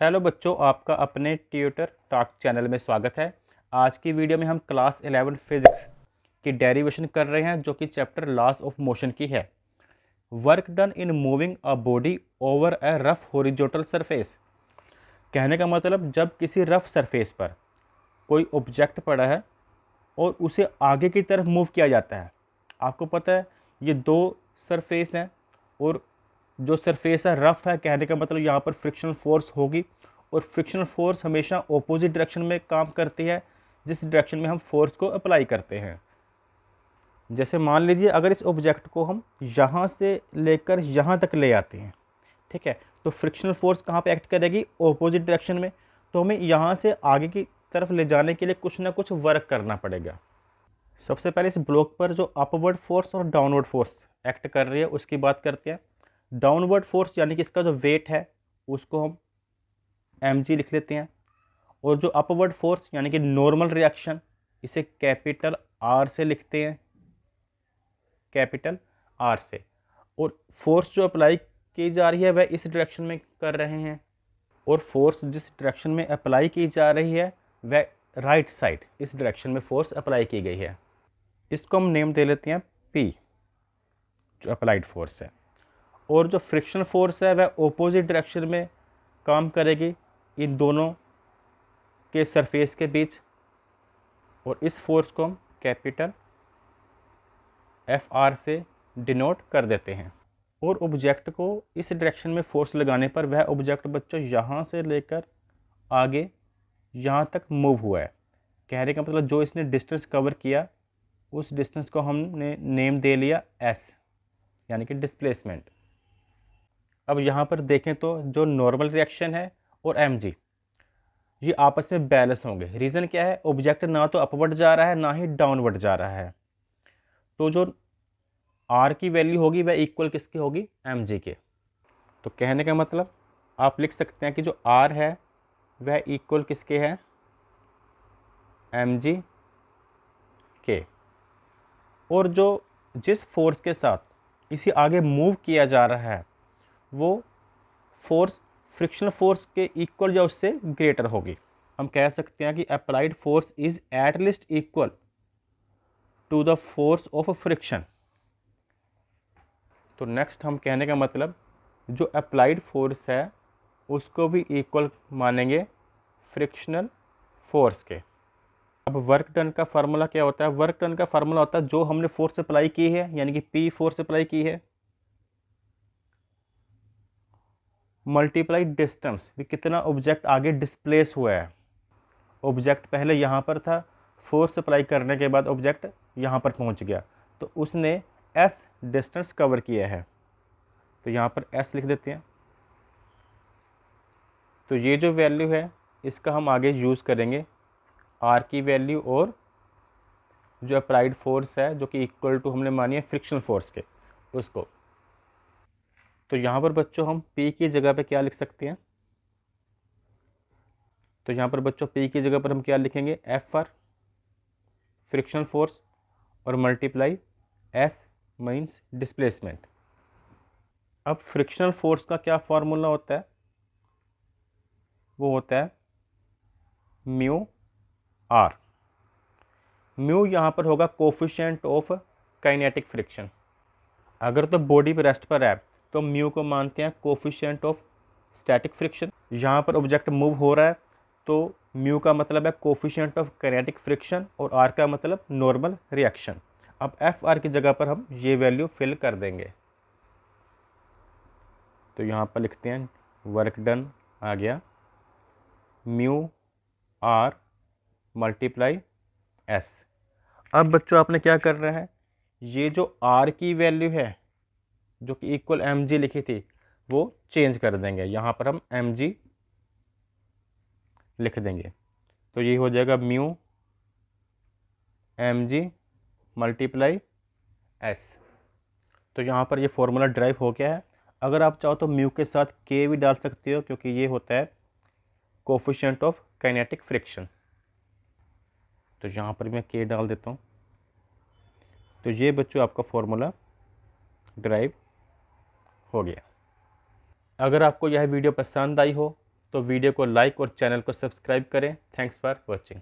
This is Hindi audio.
हेलो बच्चों, आपका अपने ट्यूटर टॉक चैनल में स्वागत है। आज की वीडियो में हम क्लास 11 फिजिक्स की डेरिवेशन कर रहे हैं, जो कि चैप्टर लॉस ऑफ मोशन की है। Work done in moving a body over A rough horizontal surface. कहने का मतलब, जब किसी रफ सरफेस पर कोई ऑब्जेक्ट पड़ा है और उसे आगे की तरफ मूव किया जाता है। आपको पता है ये दो सरफेस हैं, और जो सरफेस है रफ है, कहने का मतलब यहाँ पर फ्रिक्शनल फोर्स होगी, और फ्रिक्शनल फोर्स हमेशा ऑपोजिट डायरेक्शन में काम करती है जिस डायरेक्शन में हम फोर्स को अप्लाई करते हैं। जैसे मान लीजिए, अगर इस ऑब्जेक्ट को हम यहाँ से लेकर यहाँ तक ले आते हैं, ठीक है, तो फ्रिक्शनल फोर्स कहाँ पे एक्ट करेगी? ऑपोजिट डायरेक्शन में। तो हमें यहाँ से आगे की तरफ ले जाने के लिए कुछ ना कुछ वर्क करना पड़ेगा। सबसे पहले इस ब्लॉक पर जो अपवर्ड फोर्स और डाउनवर्ड फोर्स एक्ट कर रही है उसकी बात करते हैं। डाउनवर्ड फोर्स यानी कि इसका जो वेट है उसको हम mg लिख लेते हैं, और जो अपवर्ड फोर्स यानी कि नॉर्मल रिएक्शन, इसे कैपिटल R से लिखते हैं, कैपिटल R से। और फोर्स जो अप्लाई की जा रही है वह इस डायरेक्शन में कर रहे हैं, और फोर्स जिस डायरेक्शन में अप्लाई की जा रही है वह राइट साइड, इस डायरेक्शन में फोर्स अप्लाई की गई है। इसको हम नेम दे लेते हैं P, जो अप्लाइड फोर्स है। और जो फ्रिक्शन फोर्स है वह ऑपोजिट डायरेक्शन में काम करेगी इन दोनों के सरफेस के बीच, और इस फोर्स को हम कैपिटल FR से डिनोट कर देते हैं। और ऑब्जेक्ट को इस डायरेक्शन में फोर्स लगाने पर वह ऑब्जेक्ट बच्चों यहाँ से लेकर आगे यहाँ तक मूव हुआ है। कहने का मतलब, जो इसने डिस्टेंस कवर किया उस डिस्टेंस को हमने नेम दे लिया S, यानी कि डिस्प्लेसमेंट। अब यहाँ पर देखें तो जो नॉर्मल रिएक्शन है और mg, ये आपस में बैलेंस होंगे। रीज़न क्या है? ऑब्जेक्ट ना तो अपवर्ड जा रहा है ना ही डाउनवर्ड जा रहा है, तो जो r की वैल्यू होगी वह इक्वल किसकी होगी? mg के। तो कहने का मतलब आप लिख सकते हैं कि जो r है वह इक्वल किसके है? mg के। और जो जिस फोर्स के साथ इसे आगे मूव किया जा रहा है वो फोर्स फ्रिक्शनल फोर्स के इक्वल या उससे ग्रेटर होगी। हम कह सकते हैं कि applied force is at least equal to the force of friction. तो नेक्स्ट हम कहने का मतलब, जो अप्लाइड फोर्स है उसको भी इक्वल मानेंगे फ्रिक्शनल फोर्स के। अब वर्क डन का फार्मूला क्या होता है? वर्क डन का फार्मूला होता है जो हमने फोर्स अप्लाई की है, यानी कि P फोर्स अप्लाई की है, मल्टीप्लाई डिस्टेंस, भी कितना ऑब्जेक्ट आगे डिस्प्लेस हुआ है। ऑब्जेक्ट पहले यहाँ पर था, फोर्स अप्लाई करने के बाद ऑब्जेक्ट यहाँ पर पहुँच गया, तो उसने S डिस्टेंस कवर किया है। तो यहाँ पर S लिख देते हैं। तो ये जो वैल्यू है इसका हम आगे यूज़ करेंगे R की वैल्यू, और जो अप्लाइड फोर्स है जो कि इक्वल टू हमने मानी है फ्रिक्शनल फोर्स के, उसको। तो यहाँ पर बच्चों हम P की जगह पे क्या लिख सकते हैं? तो यहाँ पर बच्चों P की जगह पर हम क्या लिखेंगे? FR फ्रिक्शनल फोर्स, और मल्टीप्लाई S मीन्स डिस्प्लेसमेंट। अब फ्रिक्शनल फोर्स का क्या फॉर्मूला होता है? वो होता है म्यू R। म्यू यहाँ पर होगा कोफिशिएंट ऑफ काइनेटिक फ्रिक्शन। अगर तो बॉडी पर रेस्ट पर है तो म्यू को मानते हैं कोफिशिएंट ऑफ स्टैटिक फ्रिक्शन। यहाँ पर ऑब्जेक्ट मूव हो रहा है तो म्यू का मतलब है कोफिशिएंट ऑफ काइनेटिक फ्रिक्शन, और आर का मतलब नॉर्मल रिएक्शन। अब एफ आर की जगह पर हम ये वैल्यू फिल कर देंगे। तो यहाँ पर लिखते हैं वर्क डन आ गया म्यू आर मल्टीप्लाई एस। अब बच्चों आपने क्या करना है, ये जो आर की वैल्यू है जो कि इक्वल mg लिखी थी वो चेंज कर देंगे, यहाँ पर हम mg लिख देंगे। तो ये हो जाएगा म्यू mg मल्टीप्लाई s। तो यहाँ पर ये फॉर्मूला ड्राइव हो गया है। अगर आप चाहो तो म्यू के साथ k भी डाल सकते हो, क्योंकि ये होता है कोफिशिएंट ऑफ काइनेटिक फ्रिक्शन। तो यहाँ पर मैं k डाल देता हूँ। तो ये बच्चों आपका फॉर्मूला ड्राइव हो गया। अगर आपको यह वीडियो पसंद आई हो तो वीडियो को लाइक और चैनल को सब्सक्राइब करें। Thanks for watching.